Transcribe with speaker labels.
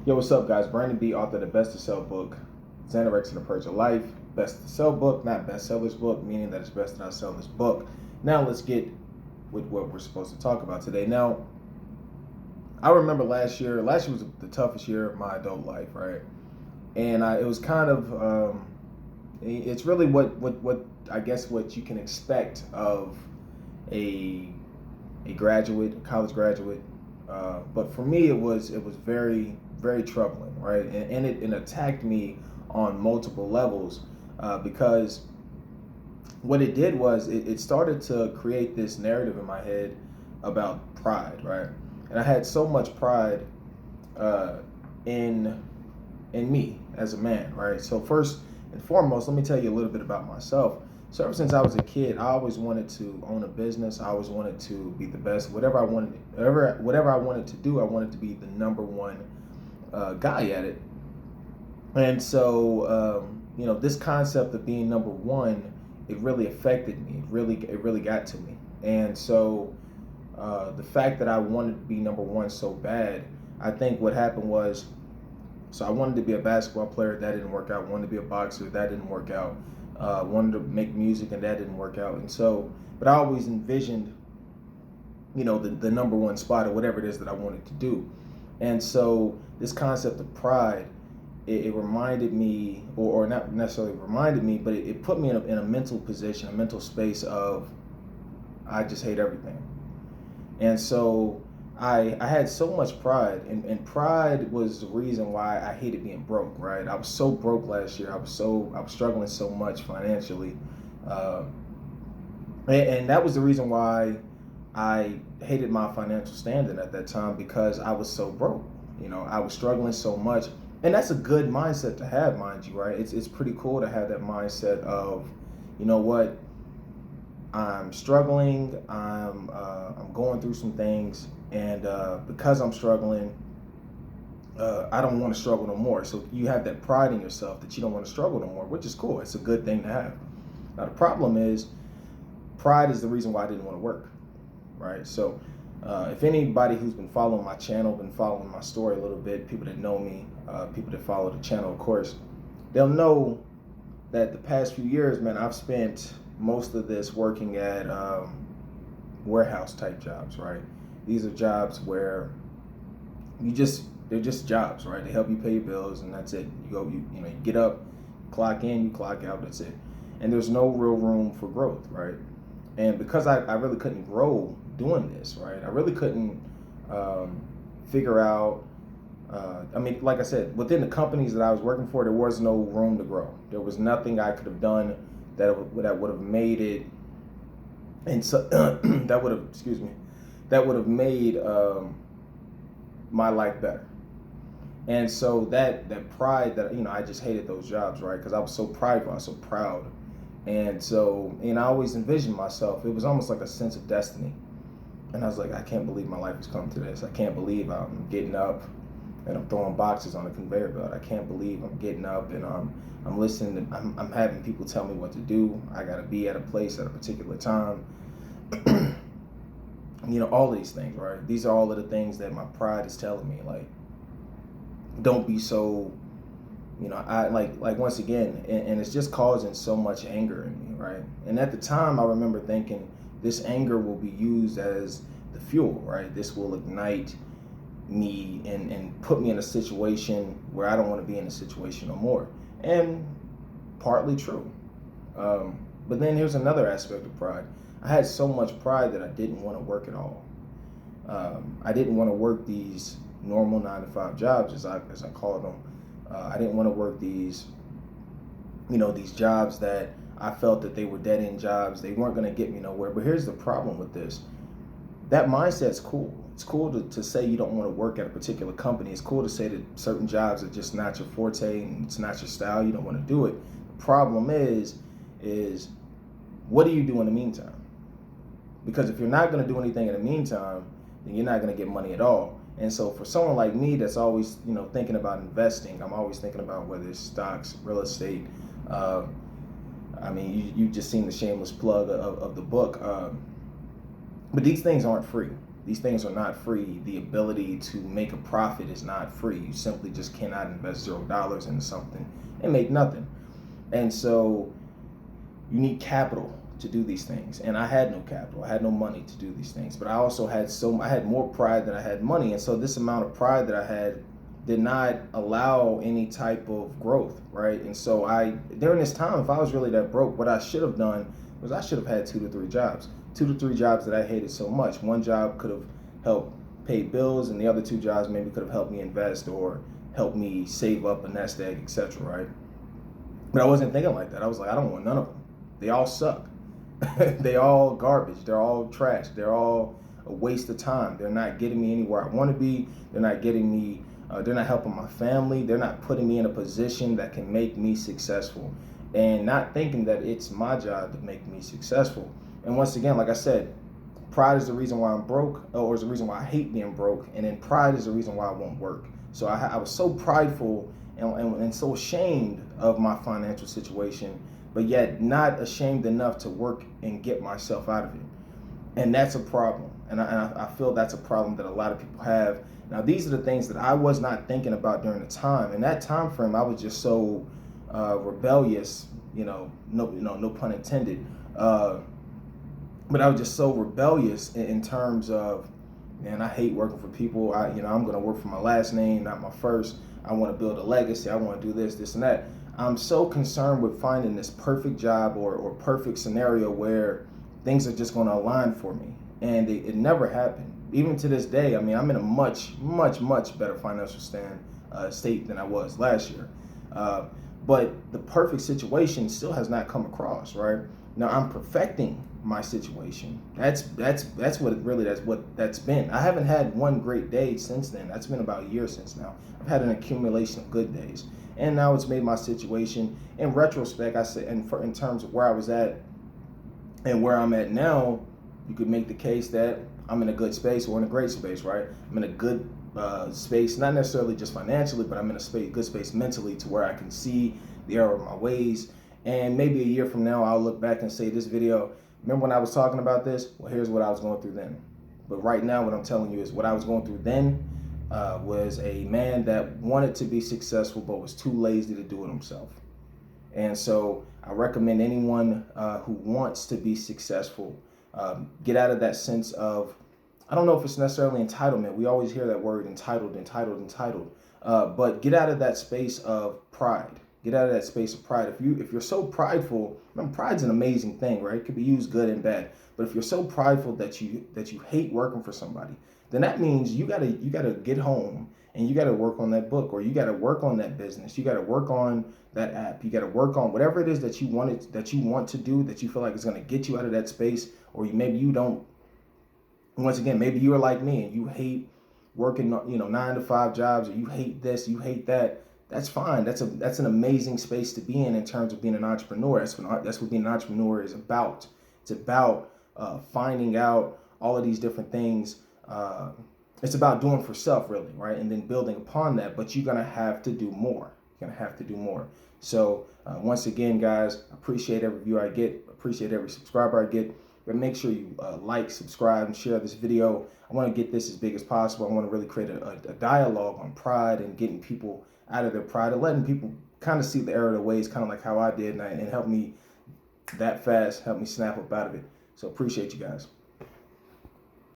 Speaker 1: Yo, what's up, guys? Brandon B, author of the Best to Sell book, Xanerex and the Purge of Life. Best to Sell book, not bestsellers book, meaning that it's best that I sell this book. Now, let's get with what we're supposed to talk about today. Now, I remember last year was the toughest year of my adult life, right? And it was kind of, it's really what I guess what you can expect of a graduate, a college graduate. But for me, it was very, very troubling, right? And it attacked me on multiple levels because what it did was it started to create this narrative in my head about pride, right? And I had so much pride in me as a man, right? So first and foremost, let me tell you a little bit about myself. So ever since I was a kid, I always wanted to own a business. I always wanted to be the best. Whatever I wanted to do, I wanted to be the number one guy at it. And so, this concept of being number one, it really affected me. It really got to me. And so, the fact that I wanted to be number one so bad, I think what happened was, so I wanted to be a basketball player. That didn't work out. Wanted to be a boxer. That didn't work out. Wanted to make music, and that didn't work out. And so, but I always envisioned, the number one spot or whatever it is that I wanted to do. And so this concept of pride, it reminded me, or not necessarily reminded me, but it put me in a mental position, a mental space of, I just hate everything. And so I had so much pride, and pride was the reason why I hated being broke, right? I was so broke last year. I was struggling so much financially. And that was the reason why I hated my financial standing at that time, because I was so broke. I was struggling so much. And that's a good mindset to have, mind you, right? It's pretty cool to have that mindset of, you know what, I'm struggling, I'm going through some things, and because I'm struggling, I don't want to struggle no more. So you have that pride in yourself that you don't want to struggle no more, which is cool. It's a good thing to have. Now the problem is, pride is the reason why I didn't want to work, right? So if anybody who's been following my channel, been following my story a little bit, people that know me, people that follow the channel, of course, they'll know that the past few years, man, I've spent most of this working at warehouse type jobs, right? These are jobs where they're just jobs, right? They help you pay your bills, and that's it. You get up, clock in, you clock out, that's it. And there's no real room for growth, right? And because I really couldn't grow doing this, right? I really couldn't figure out, like I said, within the companies that I was working for, there was no room to grow. There was nothing I could have done that would have made it, and so that would have made my life better. And so that pride that, I just hated those jobs, right? Because I was so prideful, I was so proud. And so, I always envisioned myself, it was almost like a sense of destiny. And I was like, I can't believe my life has come to this. I can't believe I'm getting up and I'm throwing boxes on a conveyor belt. I can't believe I'm getting up and I'm listening to, I'm having people tell me what to do. I gotta be at a place at a particular time. All these things, right? These are all of the things that my pride is telling me, like, don't be so, I like once again, and it's just causing so much anger in me, right? And at the time, I remember thinking this anger will be used as the fuel, right? This will ignite me and put me in a situation where I don't want to be in a situation no more. And partly true. But then here's another aspect of pride. I had so much pride that I didn't want to work at all. I didn't want to work these normal 9-to-5 jobs, as I call them. I didn't want to work these jobs that I felt that they were dead-end jobs. They weren't going to get me nowhere. But here's the problem with this. That mindset's cool. It's cool to say you don't want to work at a particular company. It's cool to say that certain jobs are just not your forte and it's not your style. You don't want to do it. The problem is what do you do in the meantime? Because if you're not going to do anything in the meantime, then you're not going to get money at all. And so for someone like me that's always, thinking about investing, I'm always thinking about whether it's stocks, real estate. You just seen the shameless plug of the book. But these things aren't free. These things are not free. The ability to make a profit is not free. You simply just cannot invest $0 into something and make nothing. And so you need capital to do these things. And I had no capital. I had no money to do these things. But I also had I had more pride than I had money. And so this amount of pride that I had did not allow any type of growth, right? And so during this time, if I was really that broke, what I should have done was I should have had 2 to 3 jobs. 2 to 3 jobs that I hated so much. One job could have helped pay bills, and the other 2 jobs maybe could have helped me invest or helped me save up a nest egg, etc., right? But I wasn't thinking like that. I was like, I don't want none of them. They all suck. They all garbage. They're all trash. They're all a waste of time. They're not getting me anywhere I want to be. They're not getting me, they're not helping my family. They're not putting me in a position that can make me successful. And not thinking that it's my job to make me successful. And once again, like I said, pride is the reason why I'm broke, or is the reason why I hate being broke. And then pride is the reason why I won't work. So I was so prideful and so ashamed of my financial situation, but yet not ashamed enough to work and get myself out of it. And that's a problem. And I feel that's a problem that a lot of people have. Now, these are the things that I was not thinking about during the time. In that time frame, I was just so rebellious, no pun intended. But I was just so rebellious in terms of, man, I hate working for people. I'm going to work for my last name, not my first. I want to build a legacy. I want to do this, and that. I'm so concerned with finding this perfect job or perfect scenario where things are just going to align for me. And it never happened. Even to this day, I'm in a much, much, much better financial state than I was last year. But the perfect situation still has not come across, right? Now I'm perfecting my situation. That's what that's been. I haven't had one great day since then. That's been about a year since now. I've had an accumulation of good days. And now it's made my situation, in retrospect, I say, in terms of where I was at and where I'm at now, you could make the case that I'm in a good space or in a great space, right? I'm in a good space, not necessarily just financially, but I'm in a good space mentally to where I can see the error of my ways. And maybe a year from now, I'll look back and say, this video, remember when I was talking about this? Well, here's what I was going through then. But right now, what I'm telling you is what I was going through then was a man that wanted to be successful, but was too lazy to do it himself. And so I recommend anyone who wants to be successful, get out of that sense of, I don't know if it's necessarily entitlement. We always hear that word entitled. But get out of that space of pride. Get out of that space of pride. If you're so prideful, pride's an amazing thing, right? It could be used good and bad. But if you're so prideful that you hate working for somebody, then that means you gotta get home and you gotta work on that book, or you gotta work on that business. You gotta work on that app. You gotta work on whatever it is that you want to do, that you feel like is gonna get you out of that space, or maybe you don't. Once again, maybe you are like me and you hate working, 9 to 5 jobs, or you hate this, you hate that. That's fine. That's an amazing space to be in terms of being an entrepreneur. That's what being an entrepreneur is about. It's about finding out all of these different things. It's about doing for self, really, right? And then building upon that. But you're gonna have to do more. So once again, guys, appreciate every view I get. Appreciate every subscriber I get. But make sure you like, subscribe, and share this video. I want to get this as big as possible. I want to really create a dialogue on pride and getting people out of their pride and letting people kind of see the error of their ways, kind of like how I did, and help me that fast, help me snap up out of it. So appreciate you guys.